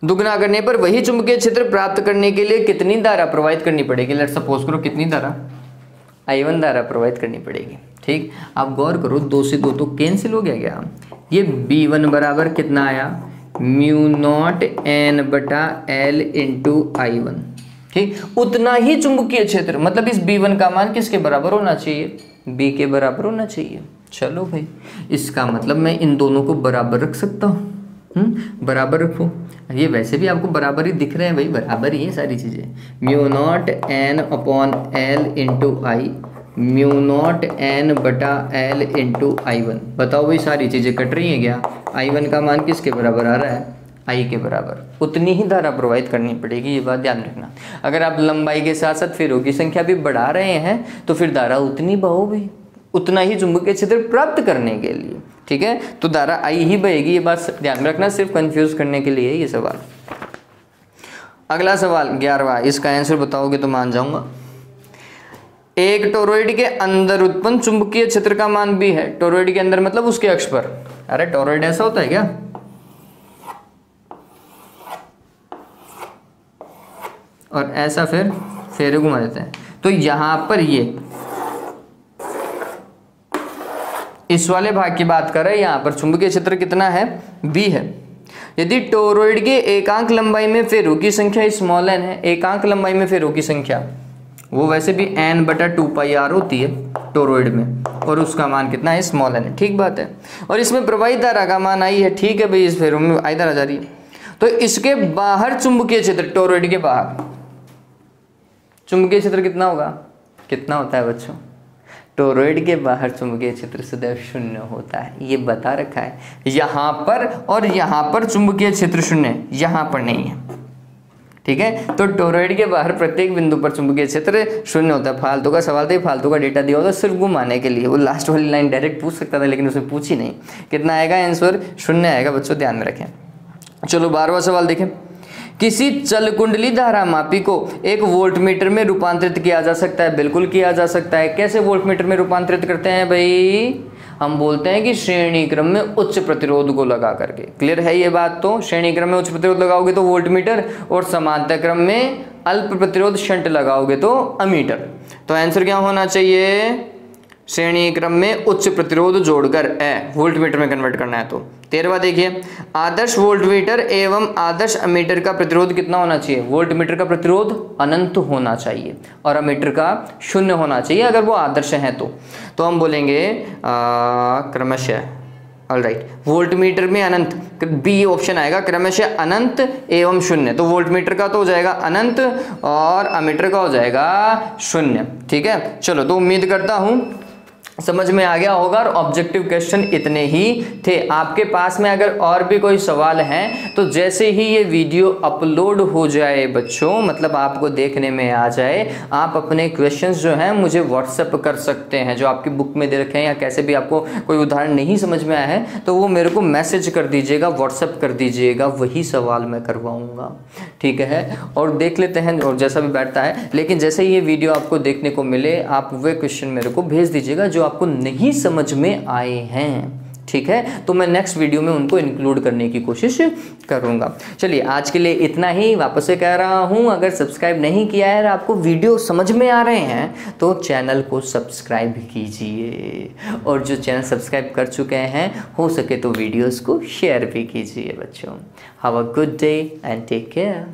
Speaker 1: दुगना करने पर वही चुंबकीय क्षेत्र प्राप्त करने के लिए कितनी धारा प्रवाहित करनी पड़ेगी। लेट्स सपोज करो कितनी धारा, I1 धारा प्रवाहित करनी पड़ेगी। ठीक, आप गौर करो, 2 से 2 तो कैंसिल हो गया क्या, ये B1 बराबर कितना आया, μ0n L × I1। ठीक, उतना ही चुंबकीय क्षेत्र, मतलब इस B1 का मान किसके बराबर होना चाहिए, B के बराबर होना चाहिए। चलो भाई, इसका मतलब मैं इन दोनों को बराबर रख सकता हूँ, बराबर रखो, ये वैसे भी आपको बराबर ही दिख रहे हैं भाई, बराबर ही है सारी चीज़ें। μ0n L × I, μ0n L × I1। बताओ भाई, सारी चीज़ें कट रही हैं क्या, I1 का मान किसके बराबर आ रहा है, I के बराबर। उतनी ही धारा प्रवाहित करनी पड़ेगी, ये बात ध्यान रखना। अगर आप लंबाई के साथ साथ फेरों की संख्या भी बढ़ा रहे हैं तो फिर धारा उतनी बहो भाई, उतना ही चुंबकीय क्षेत्र प्राप्त करने के लिए। ठीक है, तो धारा I ही बहेगी, ये बात ध्यान रखना, सिर्फ कंफ्यूज करने के लिए ये सवाल। अगला सवाल 11वां, इसका आंसर बताओगे तो मान जाऊंगा। एक टोरॉइड के अंदर उत्पन्न चुंबकीय क्षेत्र का मान भी है, टोरॉइड के अंदर मतलब उसके अक्ष पर। अरे टोरॉइड ऐसा होता है क्या, और ऐसा फिर फेरे घुमा देते हैं। तो यहां पर ये इस वाले भाग की बात कर रहे हैं, यहां पर चुंबकीय क्षेत्र कितना है, B है। यदि टोरॉइड के एकांक लंबाई में फेरों की संख्या n है, एकांक लंबाई में फेरों की संख्या वो वैसे भी n/2πr होती है टोरॉइड में, और उसका मान कितना है, n है। ठीक बात है, और इसमें प्रवाहित धारा का मान I है। ठीक है भाई, इस फेरों में I धारा जा रही है, तो इसके बाहर चुंबकीय क्षेत्र, टोरॉइड के बाहर चुंबकीय क्षेत्र कितना होगा, कितना होता है बच्चों, टोरॉइड के बाहर चुंबकीय क्षेत्र सदैव 0 होता है, ये बता रखा है। यहाँ पर और यहाँ पर चुंबकीय क्षेत्र 0, यहाँ पर नहीं है। ठीक है, तो टोरॉइड के बाहर प्रत्येक बिंदु पर चुंबकीय क्षेत्र 0 होता है। फालतू का सवाल था, फालतू का डेटा दिया होता सिर्फ घुमाने के लिए। वो लास्ट वाली लाइन डायरेक्ट पूछ सकता था, लेकिन उसने पूछी नहीं। कितना आएगा आंसर, 0 आएगा बच्चों, ध्यान में रखें। चलो 12वां सवाल देखें। किसी चल कुंडली धारा मापी को एक वोल्टमीटर में रूपांतरित किया जा सकता है। बिल्कुल किया जा सकता है। कैसे वोल्टमीटर में रूपांतरित करते हैं भाई, हम बोलते हैं कि श्रेणी क्रम में उच्च प्रतिरोध को लगा करके। क्लियर है ये बात। तो श्रेणी क्रम में उच्च प्रतिरोध लगाओगे तो वोल्टमीटर, और समांतर क्रम में अल्प प्रतिरोध शंट लगाओगे तो अमीटर। तो आंसर क्या होना चाहिए, श्रेणी क्रम में उच्च प्रतिरोध जोड़कर वोल्टमीटर में कन्वर्ट करना है। तो 13वां देखिए, आदर्श वोल्टमीटर एवं आदर्श अमीटर का प्रतिरोध कितना होना चाहिए। वोल्टमीटर का प्रतिरोध अनंत होना चाहिए और अमीटर का 0 होना चाहिए अगर वो आदर्श है तो हम बोलेंगे क्रमशः। ऑलराइट, वोल्टमीटर में अनंत, बी ऑप्शन आएगा, क्रमशः अनंत एवं 0। तो वोल्टमीटर का तो हो जाएगा अनंत और अमीटर का हो जाएगा 0। ठीक है, चलो तो उम्मीद करता हूं समझ में आ गया होगा। और ऑब्जेक्टिव क्वेश्चन इतने ही थे। आपके पास में अगर और भी कोई सवाल हैं तो जैसे ही ये वीडियो अपलोड हो जाए बच्चों, मतलब आपको देखने में आ जाए, आप अपने क्वेश्चंस जो हैं मुझे व्हाट्सएप कर सकते हैं, जो आपकी बुक में दे रखे हैं, या कैसे भी आपको कोई उदाहरण नहीं समझ में आया है तो वो मेरे को मैसेज कर दीजिएगा, व्हाट्सएप कर दीजिएगा, वही सवाल मैं करवाऊँगा, ठीक है। और देख लेते हैं और जैसा भी बैठता है। लेकिन जैसे ही ये वीडियो आपको देखने को मिले, आप वे क्वेश्चन मेरे को भेज दीजिएगा जो आपको नहीं समझ में आए हैं, ठीक है। तो मैं नेक्स्ट वीडियो में उनको इंक्लूड करने की कोशिश करूंगा। चलिए आज के लिए इतना ही। वापस से कह रहा हूं, अगर सब्सक्राइब नहीं किया है और आपको वीडियो समझ में आ रहे हैं तो चैनल को सब्सक्राइब कीजिए, और जो चैनल सब्सक्राइब कर चुके हैं हो सके तो वीडियोस को शेयर भी कीजिए बच्चों। Have a good day and take care.